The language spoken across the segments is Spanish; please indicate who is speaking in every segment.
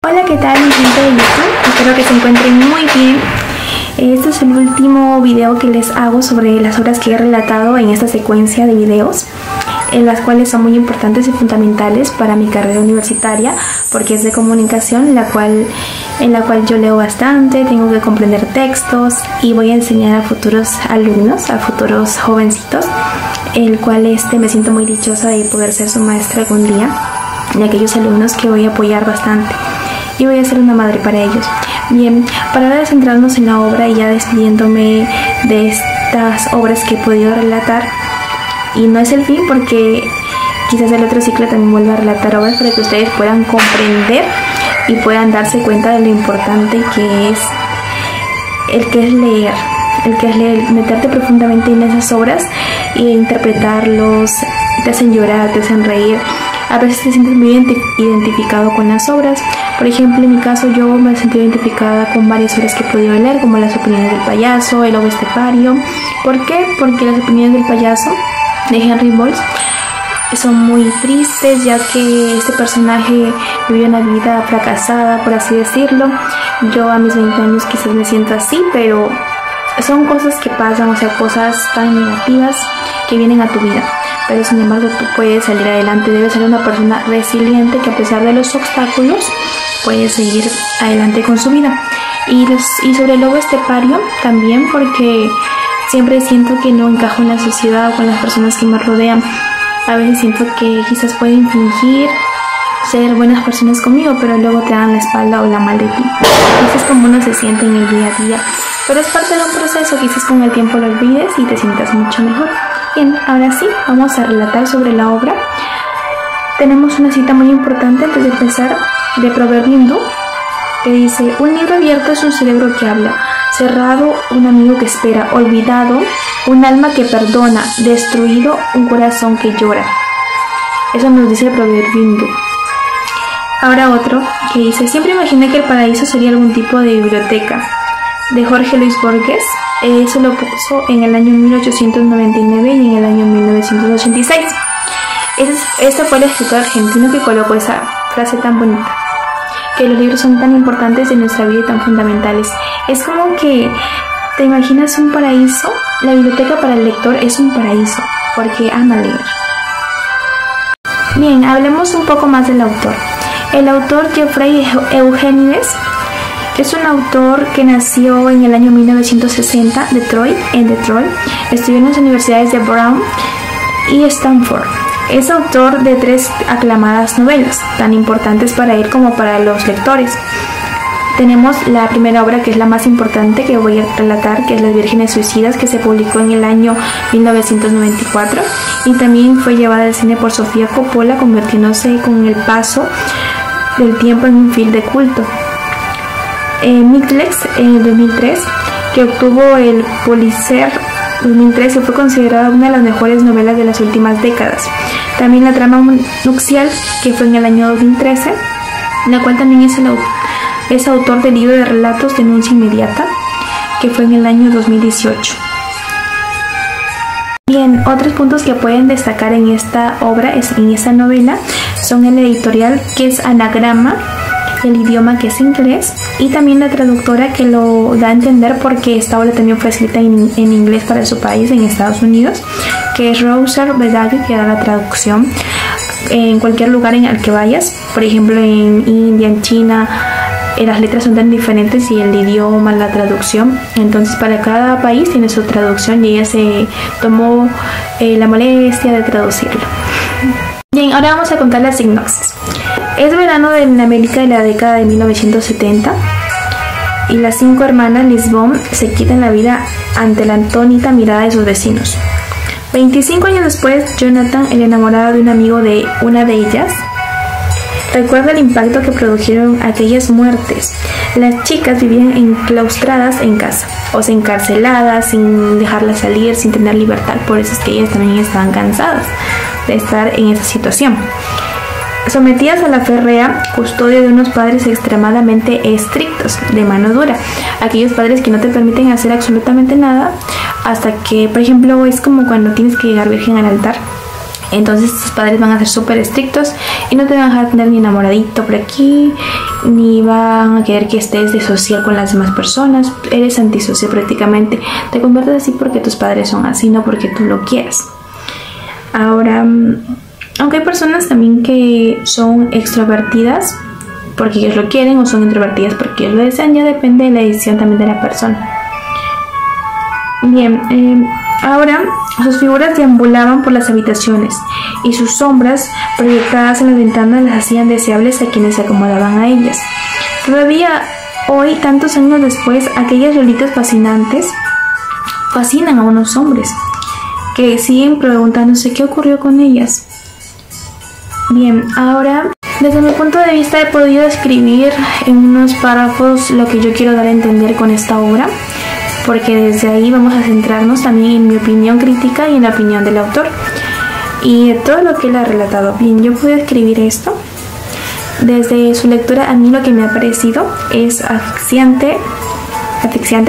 Speaker 1: Hola, ¿qué tal mi gente de YouTube? Espero que se encuentren muy bien. Este es el último video que les hago sobre las obras que he relatado en esta secuencia de videos, en las cuales son muy importantes y fundamentales para mi carrera universitaria, porque es de comunicación, en la cual yo leo bastante, tengo que comprender textos y voy a enseñar a futuros alumnos, a futuros jovencitos, el cual me siento muy dichosa de poder ser su maestra algún día, de aquellos alumnos que voy a apoyar bastante y voy a ser una madre para ellos. Bien, para ahora centrarnos en la obra y ya despidiéndome de estas obras que he podido relatar, y no es el fin porque quizás el otro ciclo también vuelva a relatar obras para que ustedes puedan comprender y puedan darse cuenta de lo importante que es leer, meterte profundamente en esas obras e interpretarlos. Te hacen llorar, te hacen reír, a veces te sientes muy identificado con las obras. Por ejemplo, en mi caso yo me he sentido identificada con varias obras que he podido leer, como Las opiniones del payaso, El lobo estepario. ¿Por qué? Porque Las opiniones del payaso de Henry Boyce son muy tristes, ya que este personaje vivió una vida fracasada, por así decirlo. Yo a mis 20 años quizás me siento así, pero son cosas que pasan, o sea, cosas tan negativas que vienen a tu vida. Pero sin embargo tú puedes salir adelante, debes ser una persona resiliente que a pesar de los obstáculos puede seguir adelante con su vida. Y sobre el lobo estepario también, porque siempre siento que no encajo en la sociedad o con las personas que me rodean. A veces siento que quizás pueden fingir ser buenas personas conmigo, pero luego te dan la espalda o la mal de ti. Eso es como uno se siente en el día a día, pero es parte de un proceso. Quizás con el tiempo lo olvides y te sientas mucho mejor. Bien, ahora sí, vamos a relatar sobre la obra. Tenemos una cita muy importante antes de empezar, de Proverbio hindú, que dice: un libro abierto es un cerebro que habla, cerrado un amigo que espera, olvidado un alma que perdona, destruido un corazón que llora. Eso nos dice el Proverbio hindú. Ahora otro que dice: siempre imaginé que el paraíso sería algún tipo de biblioteca, de Jorge Luis Borges. Eso lo puso en el año 1899 y en el año 1986. Este fue el escritor argentino que colocó esa frase tan bonita, que los libros son tan importantes en nuestra vida y tan fundamentales. Es como que te imaginas un paraíso. La biblioteca para el lector es un paraíso porque ama leer. Bien, hablemos un poco más del autor. El autor Jeffrey Eugenides es un autor que nació en el año 1960 en Detroit. Estudió en las universidades de Brown y Stanford. Es autor de 3 aclamadas novelas, tan importantes para él como para los lectores. Tenemos la primera obra, que es la más importante que voy a relatar, que es Las vírgenes suicidas, que se publicó en el año 1994 y también fue llevada al cine por Sofía Coppola, convirtiéndose con el paso del tiempo en un film de culto. Midlex, en 2003, que obtuvo el Pulitzer 2013, fue considerada una de las mejores novelas de las últimas décadas. También La trama nupcial, que fue en el año 2013, la cual también es autor del libro de relatos Denuncia inmediata, que fue en el año 2018. Bien, otros puntos que pueden destacar en esta obra, en esta novela, son el editorial, que es Anagrama, el idioma, que es inglés, y también la traductora, que lo da a entender porque esta obra también fue escrita en inglés para su país, en Estados Unidos, que es Rouser Bedagi, que da la traducción en cualquier lugar en el que vayas. Por ejemplo, en India, en China, las letras son tan diferentes y el idioma, la traducción. Entonces para cada país tiene su traducción y ella se tomó la molestia de traducirlo. Bien, ahora vamos a contar la sinopsis. Es verano en América de la década de 1970 y las 5 hermanas Lisbon se quitan la vida ante la atónita mirada de sus vecinos. 25 años después, Jonathan, el enamorado de un amigo de una de ellas, recuerda el impacto que produjeron aquellas muertes. Las chicas vivían enclaustradas en casa, o sea, encarceladas, sin dejarlas salir, sin tener libertad. Por eso es que ellas también estaban cansadas de estar en esa situación. Sometidas a la férrea custodia de unos padres extremadamente estrictos, de mano dura. Aquellos padres que no te permiten hacer absolutamente nada hasta que, por ejemplo, es como cuando tienes que llegar virgen al altar. Entonces tus padres van a ser súper estrictos y no te van a dejar tener ni enamoradito por aquí, ni van a querer que estés de social con las demás personas. Eres antisocial prácticamente. Te conviertes así porque tus padres son así, no porque tú lo quieras. Ahora, aunque hay personas también que son extrovertidas porque ellos lo quieren, o son introvertidas porque ellos lo desean, ya depende de la decisión también de la persona. Bien, ahora sus figuras deambulaban por las habitaciones y sus sombras proyectadas en las ventanas las hacían deseables a quienes se acomodaban a ellas. Todavía hoy, tantos años después, aquellas lolitas fascinantes fascinan a unos hombres que siguen preguntándose qué ocurrió con ellas. Bien, ahora desde mi punto de vista he podido escribir en unos párrafos lo que yo quiero dar a entender con esta obra, porque desde ahí vamos a centrarnos también en mi opinión crítica y en la opinión del autor y de todo lo que él ha relatado. Bien, yo pude escribir esto. Desde su lectura, a mí lo que me ha parecido es asfixiante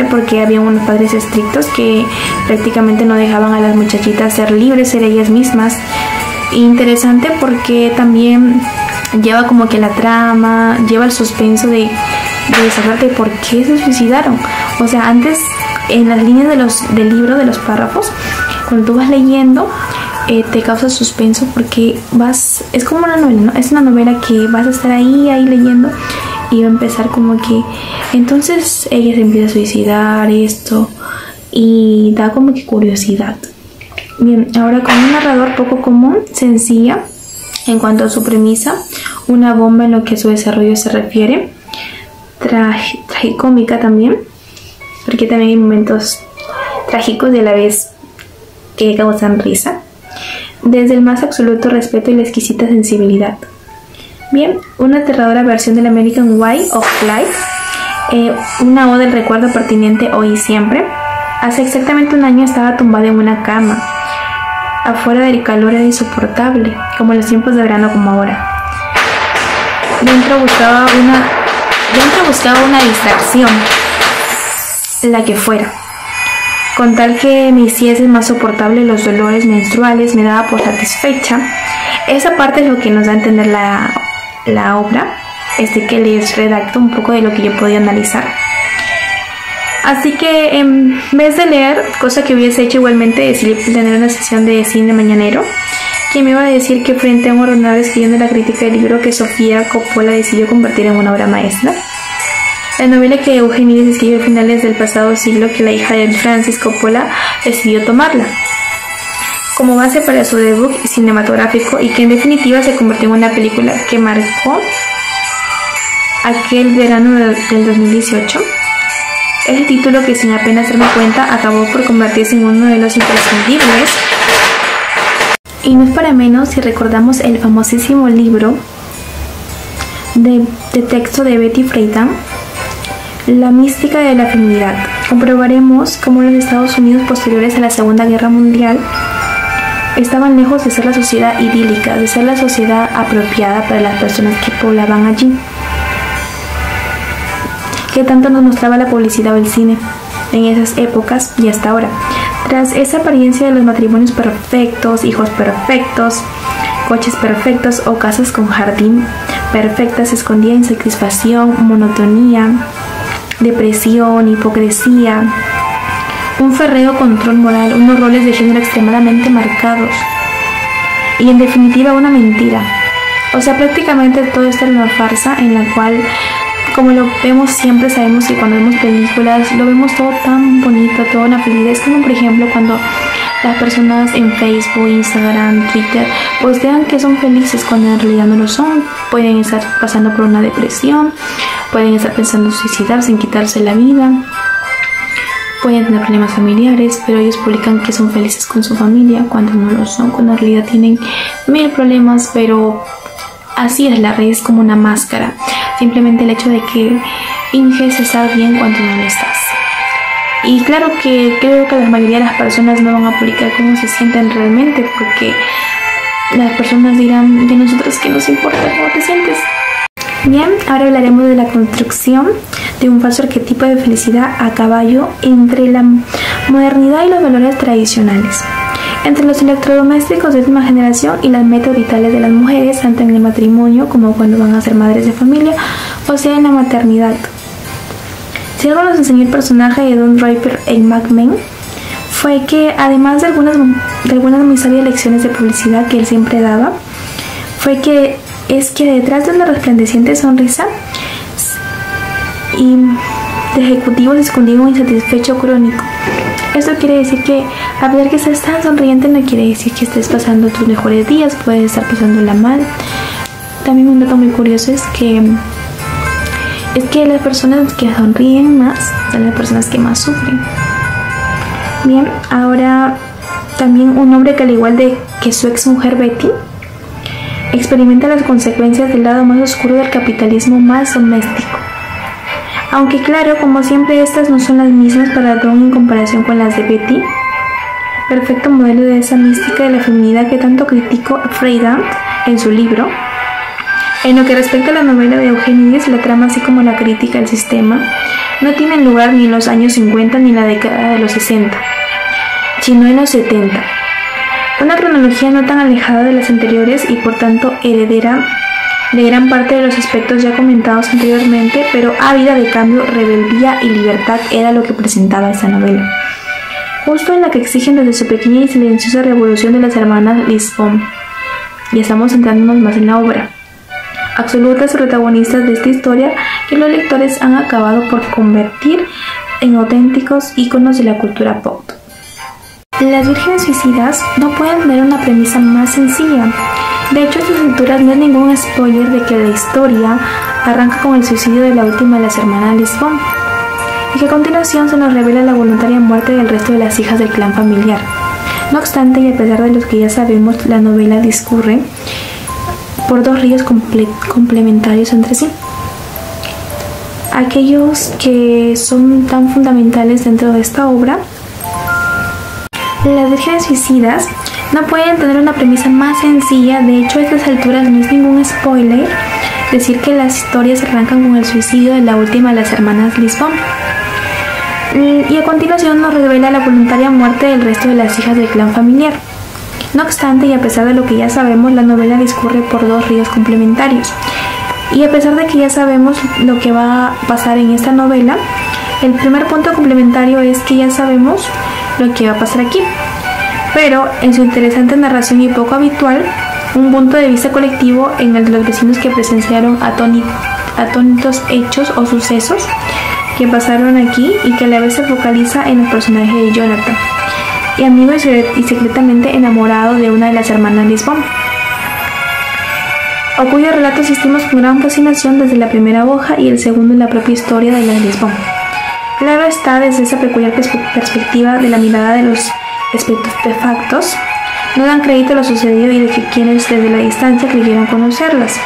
Speaker 1: porque había unos padres estrictos que prácticamente no dejaban a las muchachitas ser libres, ser ellas mismas. Interesante porque también lleva como que la trama, lleva el suspenso de saber de por qué se suicidaron. O sea, antes en las líneas del libro, de los párrafos, cuando tú vas leyendo, te causa suspenso porque es como una novela, ¿no? Es una novela que vas a estar ahí leyendo y va a empezar como que entonces ella se empieza a suicidar, esto, y da como que curiosidad. Bien, ahora con un narrador poco común, sencilla en cuanto a su premisa, una bomba en lo que a su desarrollo se refiere, tragicómica también, porque también hay momentos trágicos y a la vez que causan risa, desde el más absoluto respeto y la exquisita sensibilidad. Bien, una aterradora versión del American Way of Life, una oda del recuerdo pertinente hoy y siempre. Hace exactamente un año estaba tumbada en una cama. Afuera del calor era insoportable, como en los tiempos de verano como ahora. Dentro buscaba una distracción, la que fuera, con tal que me hiciese más soportable los dolores menstruales. Me daba por satisfecha. Esa parte es lo que nos da a entender la obra, que les redacto un poco de lo que yo podía analizar. Así que en vez de leer, cosa que hubiese hecho igualmente, decidí tener una sesión de cine mañanero, que me iba a decir que frente a un ordenador escribiendo la crítica del libro que Sofía Coppola decidió convertir en una obra maestra. La novela que Eugenides escribió a finales del pasado siglo, que la hija de Francis Coppola decidió tomarla como base para su debut cinematográfico y que en definitiva se convirtió en una película que marcó aquel verano del 2018. Es el título que, sin apenas darme cuenta, acabó por convertirse en uno de los imprescindibles. Y no es para menos si recordamos el famosísimo libro de texto de Betty Friedan, La mística de la feminidad. Comprobaremos cómo los Estados Unidos posteriores a la Segunda Guerra Mundial estaban lejos de ser la sociedad idílica, de ser la sociedad apropiada para las personas que poblaban allí, que tanto nos mostraba la publicidad o el cine en esas épocas y hasta ahora. Tras esa apariencia de los matrimonios perfectos, hijos perfectos, coches perfectos o casas con jardín perfectas, se escondía insatisfacción, monotonía, depresión, hipocresía, un férreo control moral, unos roles de género extremadamente marcados y en definitiva una mentira. O sea, prácticamente todo esto era una farsa en la cual, como lo vemos siempre, sabemos que cuando vemos películas lo vemos todo tan bonito, toda una felicidad. Es como por ejemplo cuando las personas en Facebook, Instagram, Twitter postean que son felices cuando en realidad no lo son. Pueden estar pasando por una depresión, pueden estar pensando en suicidarse, en quitarse la vida, pueden tener problemas familiares, pero ellos publican que son felices con su familia cuando no lo son, cuando en realidad tienen 1000 problemas. Pero así es, la red es como una máscara, simplemente el hecho de que finges estar bien cuando no lo estás. Y claro que creo que la mayoría de las personas no van a publicar cómo se sienten realmente, porque las personas dirán de nosotros que nos importa cómo te sientes. Bien, ahora hablaremos de la construcción de un falso arquetipo de felicidad a caballo entre la modernidad y los valores tradicionales. entre los electrodomésticos de última generación y las metas vitales de las mujeres, tanto en el matrimonio como cuando van a ser madres de familia, o sea en la maternidad. Si algo nos enseñó el personaje de Don Draper en Mad Men, fue que además de algunas muy sabias lecciones de publicidad que él siempre daba, fue que detrás de una resplandeciente sonrisa y de ejecutivos se escondía un insatisfecho crónico. Esto quiere decir que a pesar que estés tan sonriente no quiere decir que estés pasando tus mejores días, puedes estar pasándola mal. También un dato muy curioso es que las personas que sonríen más son las personas que más sufren. Bien, ahora también un hombre que al igual que su ex mujer Betty, experimenta las consecuencias del lado más oscuro del capitalismo más doméstico. Aunque claro, como siempre estas no son las mismas para Don en comparación con las de Betty, perfecto modelo de esa mística de la feminidad que tanto criticó Freidant en su libro. En lo que respecta a la novela de Eugenides, la trama así como la crítica al sistema no tienen lugar ni en los años 50 ni en la década de los 60, sino en los 70. Una cronología no tan alejada de las anteriores y por tanto heredera de gran parte de los aspectos ya comentados anteriormente, pero ávida de cambio, rebeldía y libertad era lo que presentaba esta novela. Justo en la que exigen desde su pequeña y silenciosa revolución de las hermanas Lisbon. Y estamos centrándonos más en la obra. Absolutas protagonistas de esta historia que los lectores han acabado por convertir en auténticos íconos de la cultura pop. Las vírgenes suicidas no pueden tener una premisa más sencilla. De hecho, a estas alturas no es ningún spoiler de que la historia arranca con el suicidio de la última de las hermanas Lisbon, y que a continuación se nos revela la voluntaria muerte del resto de las hijas del clan familiar. No obstante, y a pesar de lo que ya sabemos, la novela discurre por dos ríos complementarios entre sí. Aquellos que son tan fundamentales dentro de esta obra. Las vírgenes suicidas no pueden tener una premisa más sencilla. De hecho, a estas alturas no es ningún spoiler decir que las historias arrancan con el suicidio de la última de las hermanas Lisbon, y a continuación nos revela la voluntaria muerte del resto de las hijas del clan familiar. No obstante, y a pesar de lo que ya sabemos, la novela discurre por dos ríos complementarios, y a pesar de que ya sabemos lo que va a pasar en esta novela, el primer punto complementario es que ya sabemos lo que va a pasar aquí, pero en su interesante narración y poco habitual, un punto de vista colectivo en el de los vecinos que presenciaron atónitos hechos o sucesos que pasaron aquí, y que a la vez se focaliza en el personaje de Jonathan, y amigo y secretamente enamorado de una de las hermanas Lisbon, o cuyo relato asistimos con gran fascinación desde la primera hoja y el segundo en la propia historia de las Lisbon. Claro está, desde esa peculiar perspectiva de la mirada de los estupefactos, no dan crédito a lo sucedido y de que quienes desde la distancia creyeron conocerlas.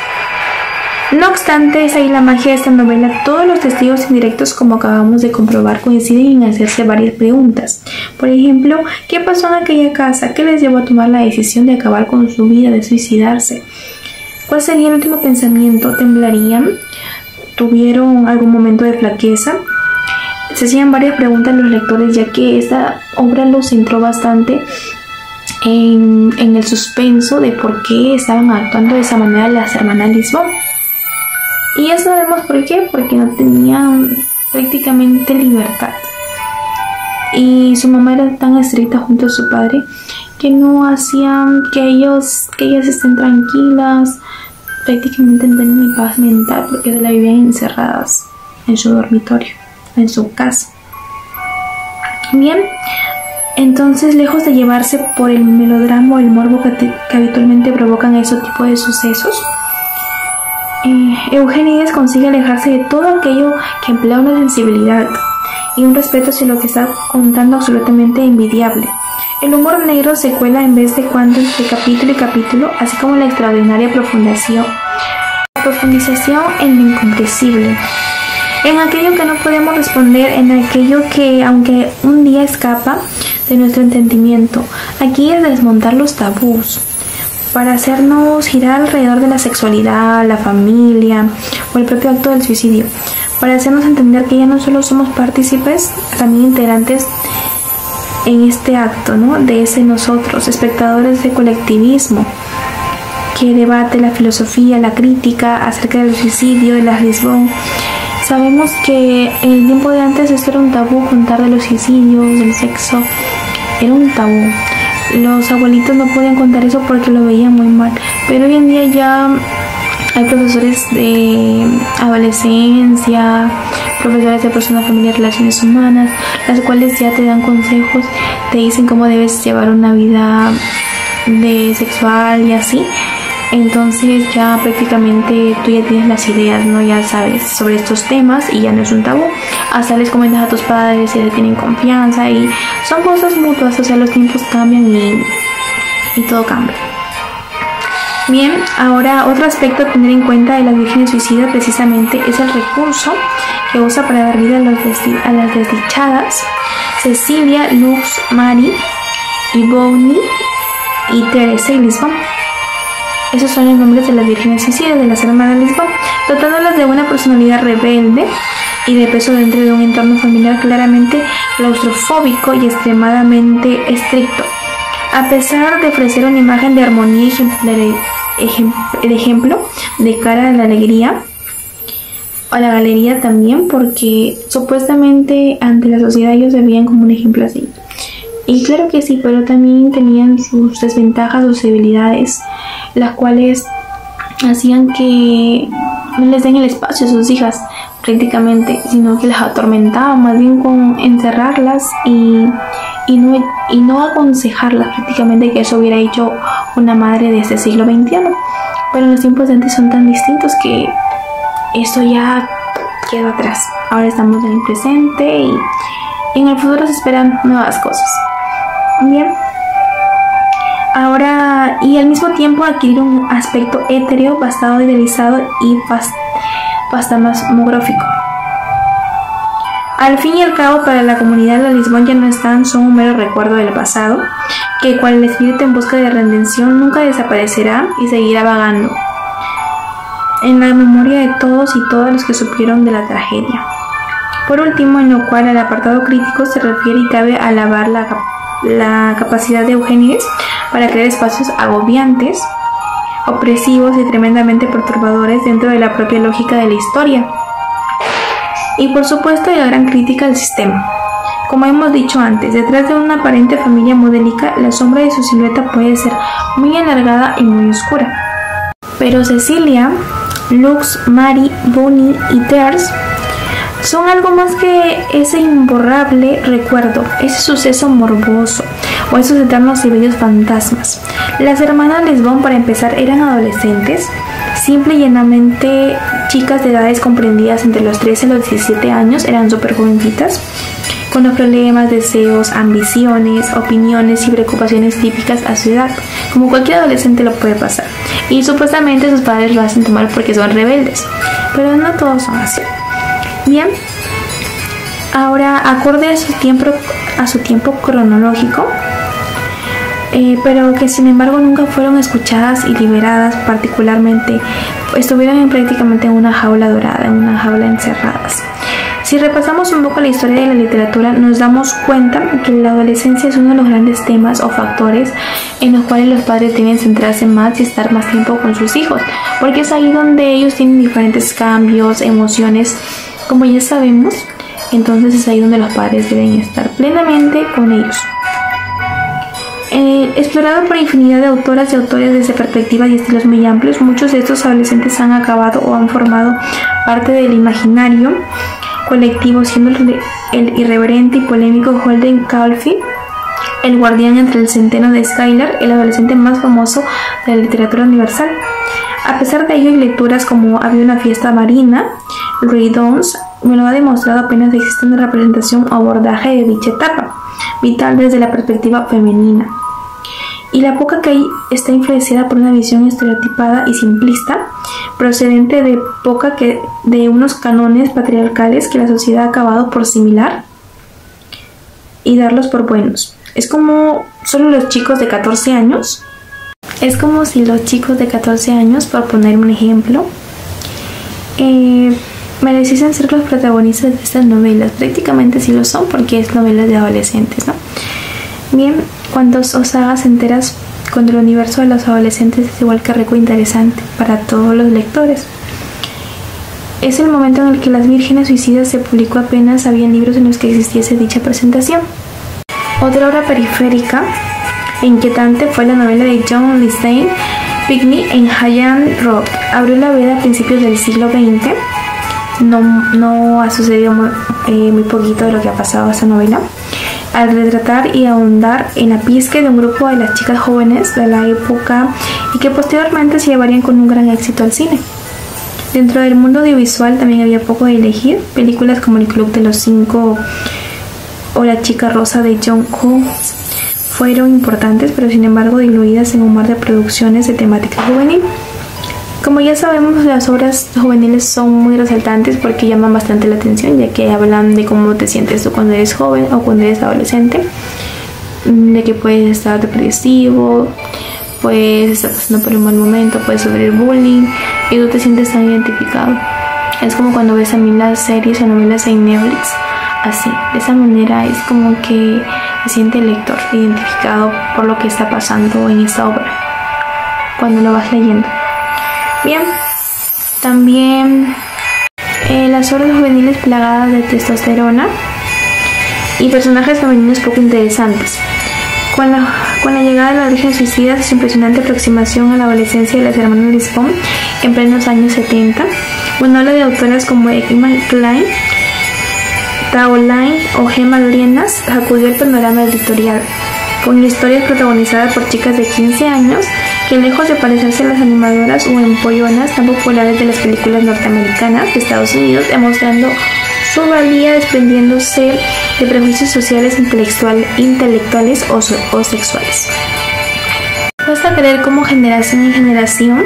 Speaker 1: No obstante, es ahí la magia de esta novela. Todos los testigos indirectos, como acabamos de comprobar, coinciden en hacerse varias preguntas. Por ejemplo, ¿qué pasó en aquella casa? ¿Qué les llevó a tomar la decisión de acabar con su vida, de suicidarse? ¿Cuál sería el último pensamiento? ¿Temblarían? ¿Tuvieron algún momento de flaqueza? Se hacían varias preguntas los lectores, ya que esta obra los centró bastante en el suspenso de por qué estaban actuando de esa manera las hermanas Lisbon. Y ya sabemos por qué, porque no tenían prácticamente libertad. Y su mamá era tan estricta junto a su padre que no hacían que ellas estén tranquilas, prácticamente en mi paz mental, porque se la vivían encerradas en su dormitorio, en su casa. Bien, entonces, lejos de llevarse por el melodrama o el morbo que habitualmente provocan esos tipos de sucesos, Eugenides consigue alejarse de todo aquello que emplea una sensibilidad y un respeto hacia lo que está contando absolutamente envidiable. El humor negro se cuela en vez de cuando entre capítulo y capítulo, así como la extraordinaria profundización en lo incomprensible, en aquello que no podemos responder, en aquello que, aunque un día escapa de nuestro entendimiento. Aquí es desmontar los tabús para hacernos girar alrededor de la sexualidad, la familia o el propio acto del suicidio, para hacernos entender que ya no solo somos partícipes, también integrantes en este acto, ¿no? De ese nosotros, espectadores de colectivismo, que debate la filosofía, la crítica acerca del suicidio, de las Lisbon. Sabemos que en el tiempo de antes esto era un tabú, contar de los suicidios, del sexo, era un tabú. Los abuelitos no podían contar eso porque lo veían muy mal, pero hoy en día ya hay profesores de adolescencia, profesores de personas, familia, relaciones humanas, las cuales ya te dan consejos, te dicen cómo debes llevar una vida de sexual y así. Entonces ya prácticamente tú ya tienes las ideas, ¿no? Ya sabes sobre estos temas y ya no es un tabú. Hasta les comentas a tus padres si te tienen confianza y son cosas mutuas, o sea, los tiempos cambian y todo cambia. Bien, ahora otro aspecto a tener en cuenta de las vírgenes suicidas precisamente es el recurso que usa para dar vida a las desdichadas Cecilia, Lux, Mary, Bonnie y Teresa y Lisbon. Esos son los nombres de las vírgenes suicidas de las hermanas Lisbon, dotándolas de una personalidad rebelde y de peso dentro de un entorno familiar claramente claustrofóbico y extremadamente estricto. A pesar de ofrecer una imagen de armonía y ejemplo de cara a la alegría, a la galería también, porque supuestamente ante la sociedad ellos se veían como un ejemplo así. Y claro que sí, pero también tenían sus desventajas, sus debilidades, las cuales hacían que no les den el espacio a sus hijas prácticamente, sino que las atormentaban más bien con encerrarlas y no aconsejarlas prácticamente, que eso hubiera hecho una madre de este siglo XXI. Pero los tiempos de antes son tan distintos que esto ya quedó atrás. Ahora estamos en el presente y en el futuro se esperan nuevas cosas. Bien. Ahora, y al mismo tiempo adquirir un aspecto etéreo, bastante idealizado y pastamográfico. Al fin y al cabo, para la comunidad de Lisbon ya no están, son un mero recuerdo del pasado, que cual el espíritu en busca de redención nunca desaparecerá y seguirá vagando en la memoria de todos y todas los que supieron de la tragedia. Por último, en lo cual al apartado crítico se refiere y cabe alabar la capacidad de Eugénides para crear espacios agobiantes, opresivos y tremendamente perturbadores dentro de la propia lógica de la historia. Y por supuesto la gran crítica al sistema. Como hemos dicho antes, detrás de una aparente familia modélica, la sombra de su silueta puede ser muy alargada y muy oscura. Pero Cecilia, Lux, Mary, Bonnie y Teresa son algo más que ese imborrable recuerdo, ese suceso morboso o esos eternos y bellos fantasmas. Las hermanas Lisbon, para empezar, eran adolescentes, simple y llanamente chicas de edades comprendidas entre los 13 y los 17 años, eran súper jovencitas, con los problemas, deseos, ambiciones, opiniones y preocupaciones típicas a su edad, como cualquier adolescente lo puede pasar. Y supuestamente sus padres lo hacen tomar porque son rebeldes, pero no todos son así. Bien, ahora acorde a su tiempo cronológico, pero que sin embargo nunca fueron escuchadas y liberadas, particularmente estuvieron prácticamente en una jaula dorada, en una jaula encerradas. Si repasamos un poco la historia de la literatura, nos damos cuenta que la adolescencia es uno de los grandes temas o factores en los cuales los padres deben centrarse más y estar más tiempo con sus hijos, porque es ahí donde ellos tienen diferentes cambios, emociones, como ya sabemos. Entonces es ahí donde los padres deben estar plenamente con ellos. Explorado por infinidad de autoras y autores desde perspectivas y estilos muy amplios, muchos de estos adolescentes han acabado o han formado parte del imaginario colectivo, siendo el irreverente y polémico Holden Caulfield, el guardián entre el centeno de Schiller, el adolescente más famoso de la literatura universal. A pesar de ello, hay lecturas como Había una fiesta marina, Ray Downs me lo ha demostrado, apenas existe una representación o abordaje de dicha etapa vital desde la perspectiva femenina. Y la poca que hay está influenciada por una visión estereotipada y simplista, procedente de unos cánones patriarcales que la sociedad ha acabado por asimilar y darlos por buenos. Es como solo los chicos de 14 años. Es como si los chicos de 14 años, por poner un ejemplo, mereciesen ser los protagonistas de estas novelas. Prácticamente sí lo son, porque es novelas de adolescentes, ¿no? Bien, cuando os hagas enteras cuando el universo de los adolescentes es igual que rico e interesante para todos los lectores. Es el momento en el que Las Vírgenes Suicidas se publicó, apenas habían libros en los que existiese dicha presentación. Otra obra periférica e inquietante fue la novela de John Lisdane, Picnic en Highland Road. Abrió la veda a principios del siglo XX. No ha sucedido muy poquito de lo que ha pasado a esta novela, al retratar y ahondar en la pizque de un grupo de las chicas jóvenes de la época y que posteriormente se llevarían con un gran éxito al cine. Dentro del mundo audiovisual también había poco de elegir. Películas como El Club de los Cinco o La Chica Rosa de John Hughes fueron importantes, pero sin embargo diluidas en un mar de producciones de temática juvenil. Como ya sabemos, las obras juveniles son muy resaltantes porque llaman bastante la atención, ya que hablan de cómo te sientes tú cuando eres joven o cuando eres adolescente, de que puedes estar depresivo, puedes estar pasando por un mal momento, puedes sufrir bullying y tú te sientes tan identificado. Es como cuando ves a mí las series o novelas en Netflix, así, de esa manera es como que se siente el lector identificado por lo que está pasando en esta obra cuando lo vas leyendo. Bien, también las obras juveniles plagadas de testosterona y personajes femeninos poco interesantes. Con la llegada de Las Vírgenes Suicidas, su impresionante aproximación a la adolescencia de las hermanas Lisbon en plenos años 70, una ola de autoras como Emma Klein, Tao Lin o Gemma Lienas sacudió el panorama editorial, con historias protagonizadas por chicas de 15 años que, lejos de parecerse a las animadoras o empollonas tan populares de las películas norteamericanas de Estados Unidos, demostrando su valía desprendiéndose de prejuicios sociales, intelectuales o sexuales. Basta creer cómo generación en generación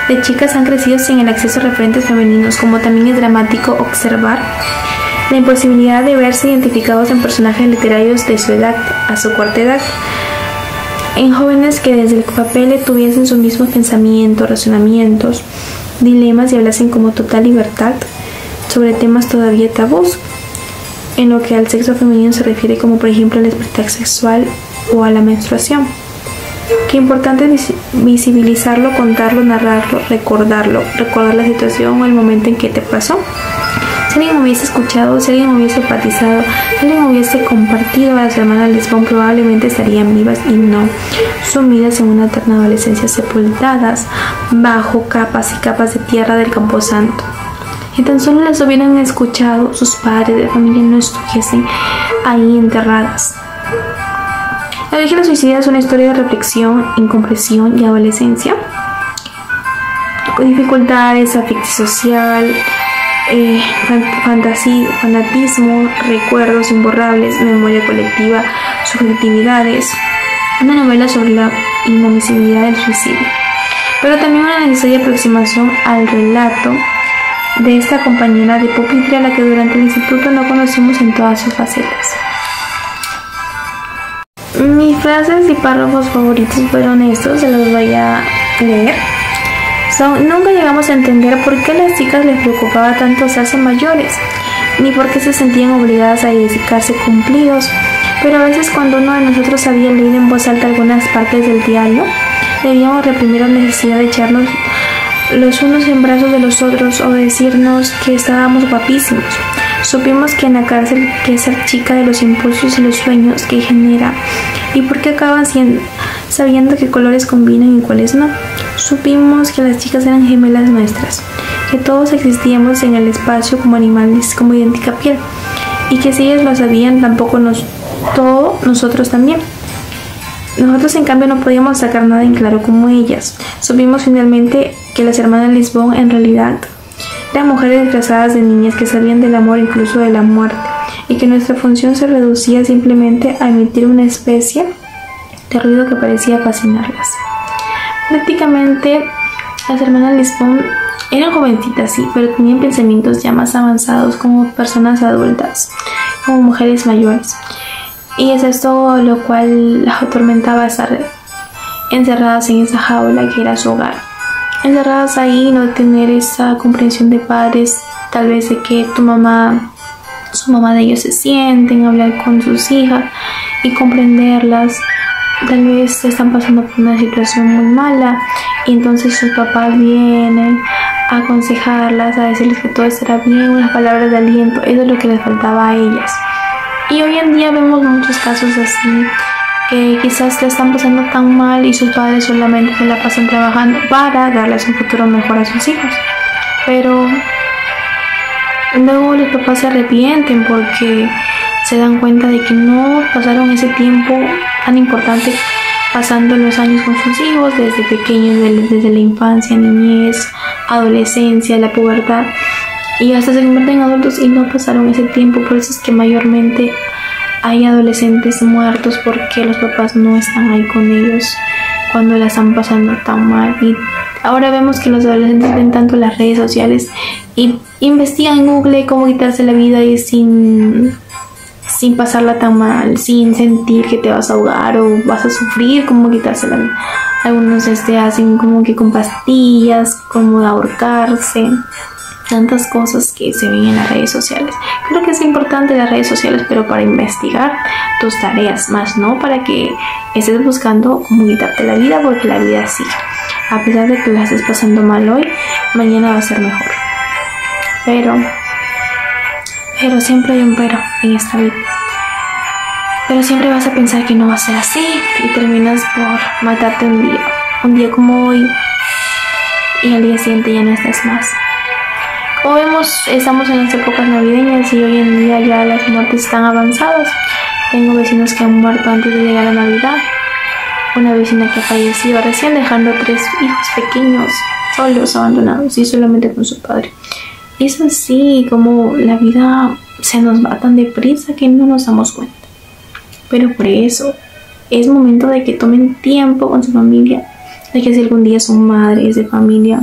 Speaker 1: de chicas han crecido sin el acceso a referentes femeninos, como también es dramático observar la imposibilidad de verse identificados en personajes literarios de su edad, a su corta edad, en jóvenes que desde el papel tuviesen sus mismos pensamientos, razonamientos, dilemas y hablasen como total libertad sobre temas todavía tabús, en lo que al sexo femenino se refiere, como por ejemplo el despertar sexual o a la menstruación. Qué importante es visibilizarlo, contarlo, narrarlo, recordar la situación o el momento en que te pasó. Si alguien hubiese escuchado, si alguien hubiese empatizado, si alguien hubiese compartido a las hermanas Lisbon, probablemente estarían vivas y no sumidas en una eterna adolescencia, sepultadas bajo capas y capas de tierra del camposanto. Si tan solo las hubieran escuchado, sus padres de familia no estuviesen ahí enterradas. Las Vírgenes Suicidas es una historia de reflexión, incomprensión y adolescencia, con dificultades, afecto social, fanatismo, recuerdos imborrables, memoria colectiva, subjetividades. Una novela sobre la inadmisibilidad del suicidio, pero también una necesaria aproximación al relato de esta compañera de pupitre a la que durante el instituto no conocimos en todas sus facetas. Mis frases y párrafos favoritos fueron estos, se los voy a leer. Nunca llegamos a entender por qué a las chicas les preocupaba tanto hacerse mayores, ni por qué se sentían obligadas a dedicarse cumplidos, pero a veces cuando uno de nosotros había leído en voz alta algunas partes del diario, debíamos reprimir la necesidad de echarnos los unos en brazos de los otros o decirnos que estábamos guapísimos. Supimos que en la cárcel que ser chica de los impulsos y los sueños que genera y por qué acaban sabiendo qué colores combinan y cuáles no. Supimos que las chicas eran gemelas nuestras, que todos existíamos en el espacio como animales, como idéntica piel, y que si ellas lo sabían, tampoco nosotros también. Nosotros en cambio no podíamos sacar nada en claro como ellas. Supimos finalmente que las hermanas Lisbon en realidad eran mujeres disfrazadas de niñas que sabían del amor, incluso de la muerte, y que nuestra función se reducía simplemente a emitir una especie de ruido que parecía fascinarlas. Prácticamente las hermanas Lisbon eran jovencitas, sí, pero tenían pensamientos ya más avanzados como personas adultas, como mujeres mayores. Y es esto lo cual las atormentaba, estar encerradas en esa jaula que era su hogar. Encerradas ahí, no tener esa comprensión de padres, tal vez de que tu mamá su mamá de ellos se sienten, hablar con sus hijas y comprenderlas. Tal vez están pasando por una situación muy mala y entonces sus papás vienen a aconsejarlas, a decirles que todo estará bien, unas palabras de aliento. Eso es lo que les faltaba a ellas. Y hoy en día vemos muchos casos así, que quizás le están pasando tan mal y sus padres solamente se la pasan trabajando para darles un futuro mejor a sus hijos. Pero luego los papás se arrepienten porque se dan cuenta de que no pasaron ese tiempo tan importante pasando los años con sus hijos desde pequeños, desde la infancia, niñez, adolescencia, la pubertad, y hasta se convierten en adultos y no pasaron ese tiempo. Por eso es que mayormente hay adolescentes muertos, porque los papás no están ahí con ellos cuando la están pasando tan mal. Y ahora vemos que los adolescentes ven tanto las redes sociales y investigan en Google cómo quitarse la vida y sin pasarla tan mal, sin sentir que te vas a ahogar o vas a sufrir, cómo quitarse la vida. Algunos hacen como que con pastillas, como ahorcarse, tantas cosas que se ven en las redes sociales. Creo que es importante las redes sociales, pero para investigar tus tareas, más no para que estés buscando cómo quitarte la vida, porque la vida sigue. A pesar de que la estés pasando mal hoy, mañana va a ser mejor. Pero siempre hay un pero en esta vida. Pero siempre vas a pensar que no va a ser así y terminas por matarte un día como hoy, y al día siguiente ya no estás más. Como vemos, estamos en las épocas navideñas y hoy en día ya las muertes están avanzadas. Tengo vecinos que han muerto antes de llegar a Navidad. Una vecina que ha fallecido recién, dejando 3 hijos pequeños, solos, abandonados y solamente con su padre. Y es así como la vida se nos va tan deprisa que no nos damos cuenta. Pero por eso es momento de que tomen tiempo con su familia, de que si algún día son madres de familia,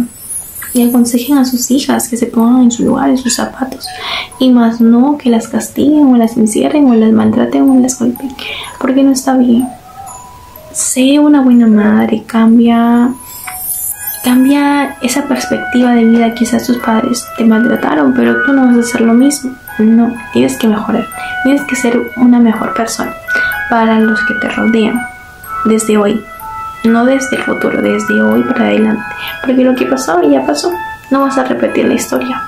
Speaker 1: y aconsejen a sus hijas que se pongan en su lugar, en sus zapatos, y más no que las castiguen o las encierren o las maltraten o las golpeen, porque no está bien. Sé una buena madre, cambia esa perspectiva de vida. Quizás tus padres te maltrataron, pero tú no vas a hacer lo mismo. No, tienes que mejorar, tienes que ser una mejor persona para los que te rodean desde hoy, no desde el futuro, desde hoy para adelante, porque lo que pasó ya pasó, no vas a repetir la historia,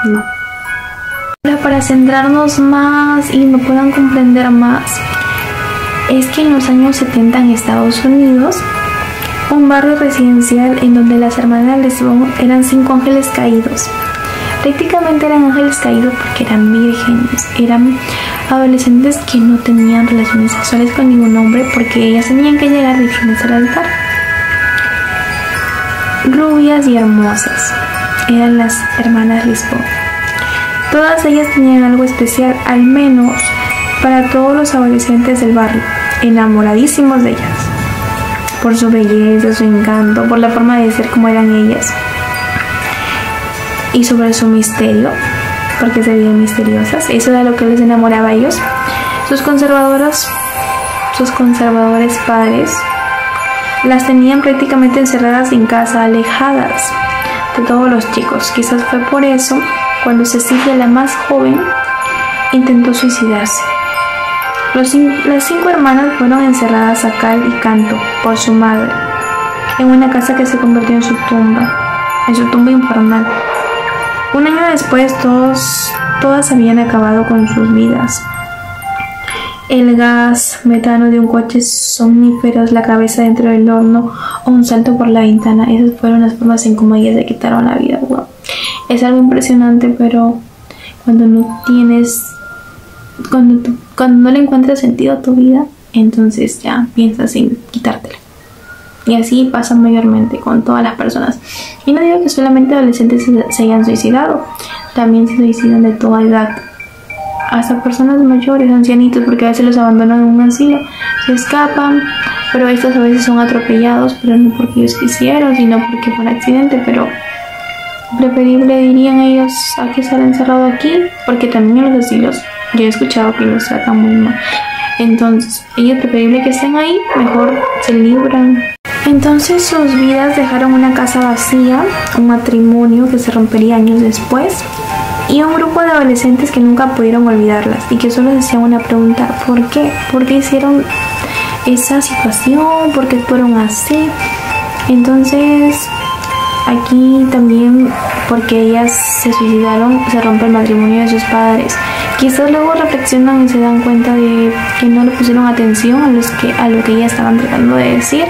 Speaker 1: no. Ahora, para centrarnos más y me puedan comprender más, es que en los años 70 en Estados Unidos, un barrio residencial en donde las hermanas Lesbos eran 5 ángeles caídos. Prácticamente eran ángeles caídos porque eran vírgenes, eran adolescentes que no tenían relaciones sexuales con ningún hombre porque ellas tenían que llegar vírgenes al altar. Rubias y hermosas eran las hermanas Lesbos. Todas ellas tenían algo especial, al menos para todos los adolescentes del barrio, enamoradísimos de ellas, por su belleza, su encanto, por la forma de ser como eran ellas, y sobre su misterio, porque se veían misteriosas. Eso era lo que les enamoraba a ellos. Sus conservadores padres las tenían prácticamente encerradas en casa, alejadas de todos los chicos. Quizás fue por eso cuando Cecilia, la más joven, intentó suicidarse. Las 5 hermanas fueron encerradas a cal y canto por su madre en una casa que se convirtió en su tumba infernal. Un año después, todas habían acabado con sus vidas. El gas metano de un coche somníferos, la cabeza dentro del horno o un salto por la ventana. Esas fueron las formas en cómo ellas se quitaron la vida. Wow. Es algo impresionante, pero cuando no tienes, cuando no le encuentras sentido a tu vida, entonces ya piensas en quitártela. Y así pasa mayormente con todas las personas. Y no digo que solamente adolescentes se hayan suicidado, también se suicidan de toda edad, hasta personas mayores, ancianitos, porque a veces los abandonan en un asilo, se escapan, pero estos a veces son atropellados, pero no porque ellos quisieron, sino porque por accidente. Pero preferible, dirían ellos, a que estar encerrado aquí, porque también en los asilos yo he escuchado que los tratan muy mal. Entonces ellos preferible que estén ahí, mejor se libran. Entonces sus vidas dejaron una casa vacía, un matrimonio que se rompería años después, y un grupo de adolescentes que nunca pudieron olvidarlas y que solo se hacían una pregunta: ¿por qué? ¿Por qué hicieron esa situación? ¿Por qué fueron así? Entonces aquí también, porque ellas se suicidaron, se rompe el matrimonio de sus padres. Quizás luego reflexionan y se dan cuenta de que no le pusieron atención a lo que ellas estaban tratando de decir,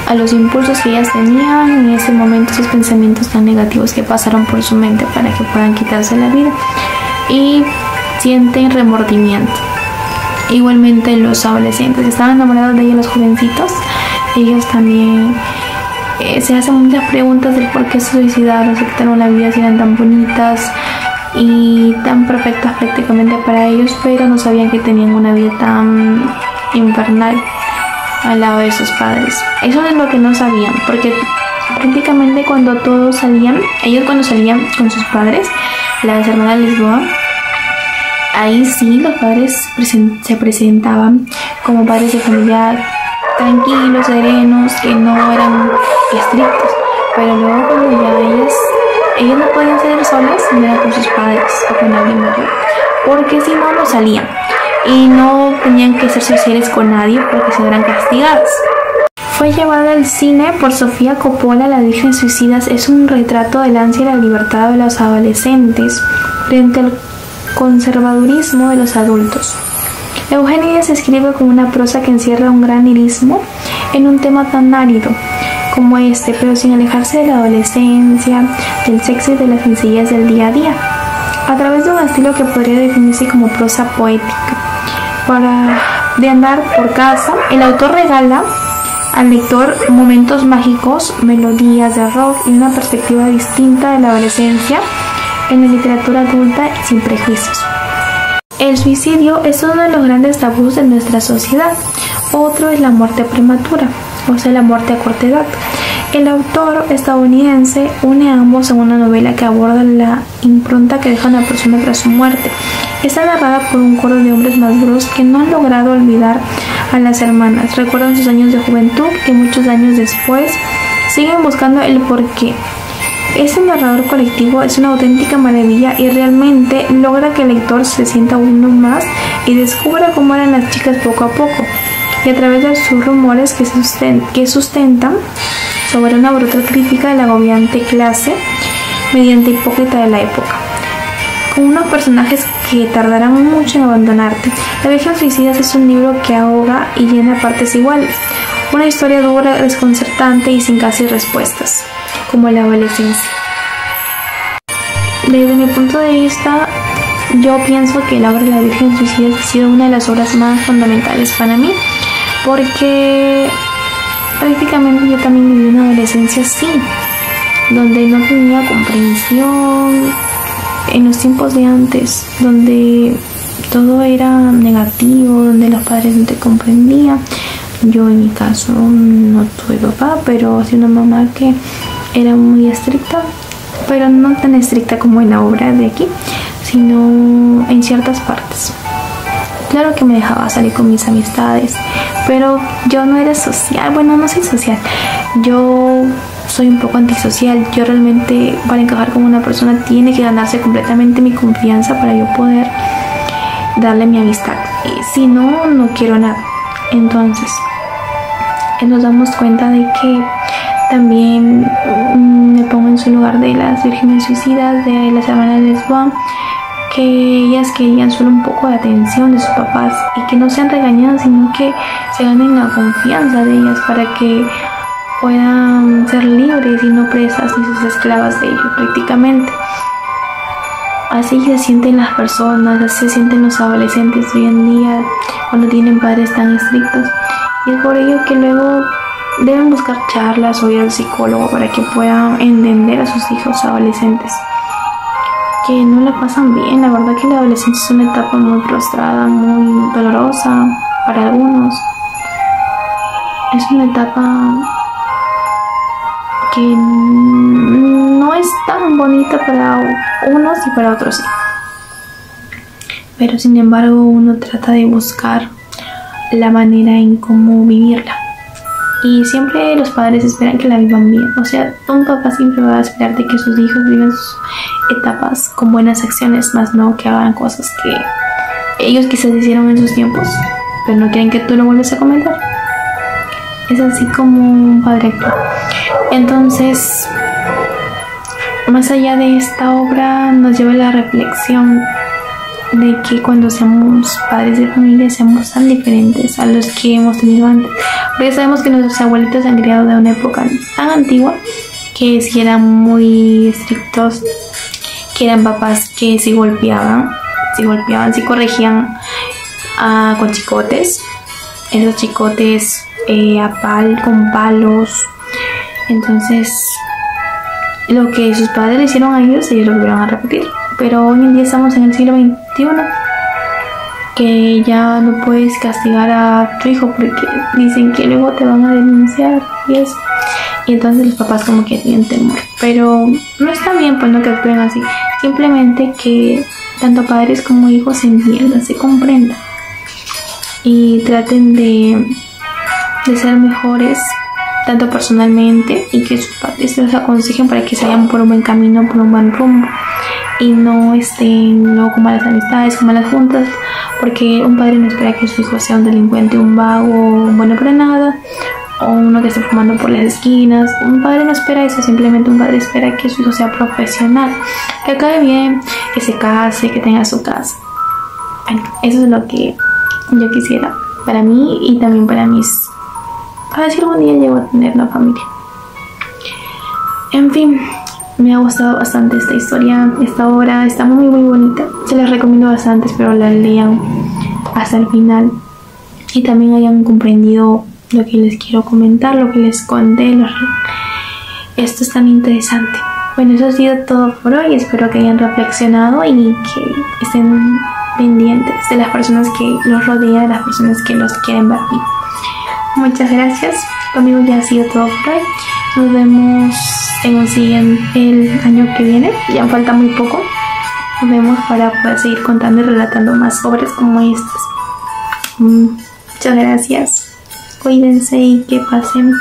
Speaker 1: a los impulsos que ellas tenían en ese momento, esos pensamientos tan negativos que pasaron por su mente para que puedan quitarse la vida, y sienten remordimiento. Igualmente los adolescentes que estaban enamorados de ellos, los jovencitos, ellos también se hacen muchas preguntas del por qué se suicidaron, se quitaron la vida si eran tan bonitas y tan perfectas prácticamente para ellos, pero no sabían que tenían una vida tan infernal al lado de sus padres. Eso es lo que no sabían, porque prácticamente cuando todos salían, ellos cuando salían con sus padres, las hermanas de Lisboa, ahí sí los padres se presentaban como padres de familia tranquilos, serenos, que no eran estrictos, pero luego cuando ya ellos no podían salir solas, no era con sus padres o con alguien mayor, porque si no, no salían y no tenían que ser sociales con nadie porque se eran castigadas. Fue llevada al cine por Sofía Coppola. Las Vírgenes Suicidas es un retrato del ansia y la libertad de los adolescentes frente al conservadurismo de los adultos. Eugénides escribe con una prosa que encierra un gran lirismo en un tema tan árido como este, pero sin alejarse de la adolescencia, del sexo y de las sencillez del día a día, a través de un estilo que podría definirse como prosa poética. De andar por casa, el autor regala al lector momentos mágicos, melodías de rock y una perspectiva distinta de la adolescencia en la literatura adulta y sin prejuicios. El suicidio es uno de los grandes tabús de nuestra sociedad. Otro es la muerte prematura, o sea, la muerte a corta edad. El autor estadounidense une a ambos en una novela que aborda la impronta que deja una persona tras su muerte. Está narrada por un coro de hombres maduros que no han logrado olvidar a las hermanas. Recuerdan sus años de juventud y muchos años después siguen buscando el porqué. Este narrador colectivo es una auténtica maravilla y realmente logra que el lector se sienta uno más y descubra cómo eran las chicas poco a poco, y a través de sus rumores que sustentan sobre una brutal crítica de la agobiante clase mediante hipócrita de la época, con unos personajes que tardarán mucho en abandonarte. La Vírgenes Suicidas es un libro que ahoga y llena partes iguales, una historia dura, desconcertante y sin casi respuestas, como la adolescencia. Desde mi punto de vista, yo pienso que la obra de la Vírgenes Suicidas ha sido una de las obras más fundamentales para mí, porque prácticamente yo también viví una adolescencia así, donde no tenía comprensión en los tiempos de antes, donde todo era negativo, donde los padres no te comprendían. Yo en mi caso no tuve papá, pero sí una mamá que era muy estricta, pero no tan estricta como en la obra de aquí, sino en ciertas partes. Claro que me dejaba salir con mis amistades, pero yo no era social. Bueno, no soy social, yo soy un poco antisocial. Yo realmente, para encajar con una persona, tiene que ganarse completamente mi confianza para yo poder darle mi amistad, y si no, no quiero nada. Entonces nos damos cuenta de que también me pongo en su lugar de las Vírgenes Suicidas, de las hermanas de Lisboa, que ellas querían solo un poco de atención de sus papás y que no sean regañadas, sino que se ganen la confianza de ellas para que puedan ser libres y no presas ni sus esclavas de ellos prácticamente. Así se sienten las personas, así se sienten los adolescentes hoy en día cuando tienen padres tan estrictos, y es por ello que luego deben buscar charlas o ir al psicólogo para que puedan entender a sus hijos adolescentes que no la pasan bien. La verdad que la adolescencia es una etapa muy frustrada, muy dolorosa para algunos. Es una etapa que no es tan bonita para unos y para otros sí. Pero sin embargo uno trata de buscar la manera en cómo vivirla. y siempre los padres esperan que la vivan bien. O sea, un papá siempre va a esperar de que sus hijos vivan sus etapas con buenas acciones, más no que hagan cosas que ellos quizás hicieron en sus tiempos, pero no quieren que tú lo vuelvas a comentar. Es así como un padre actúa. Entonces, más allá de esta obra, nos lleva a la reflexión de que cuando seamos padres de familia seamos tan diferentes a los que hemos tenido antes, porque sabemos que nuestros abuelitos han criado de una época tan antigua que si eran muy estrictos, que eran papás que si golpeaban, si corregían con chicotes, esos chicotes con palos. Entonces lo que sus padres le hicieron a ellos lo volvieron a repetir. Pero hoy en día estamos en el siglo XXI, que ya no puedes castigar a tu hijo porque dicen que luego te van a denunciar y eso. Y entonces los papás como que tienen temor. Pero no está bien pues no que actúen así. Simplemente que tanto padres como hijos se entiendan, se comprendan y traten de ser mejores tanto personalmente, y que sus padres los aconsejen para que se vayan por un buen camino, por un buen rumbo, y no estén luego con malas amistades, con malas juntas, porque un padre no espera que su hijo sea un delincuente, un vago, un bueno para nada, o uno que esté fumando por las esquinas. Un padre no espera eso, simplemente un padre espera que su hijo sea profesional, que acabe bien, que se case, que tenga su casa. Bueno, eso es lo que yo quisiera para mí y también para ver si algún día llego a tener una familia. En fin, me ha gustado bastante esta historia, esta obra está muy bonita. Se las recomiendo bastante, espero la lean hasta el final y también hayan comprendido lo que les quiero comentar, lo que les conté. Esto es tan interesante. Bueno, eso ha sido todo por hoy. Espero que hayan reflexionado y que estén pendientes de las personas que los rodean, de las personas que los quieren ver bien. Muchas gracias. Conmigo ya ha sido todo por hoy. Nos vemos en un siguiente el año que viene. Ya falta muy poco. Nos vemos para poder seguir contando y relatando más obras como estas. Muchas gracias. Cuídense y que pasen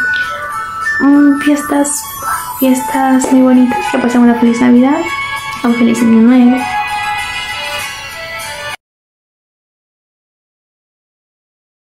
Speaker 1: fiestas muy bonitas. Que pasen una feliz Navidad, un feliz Año Nuevo.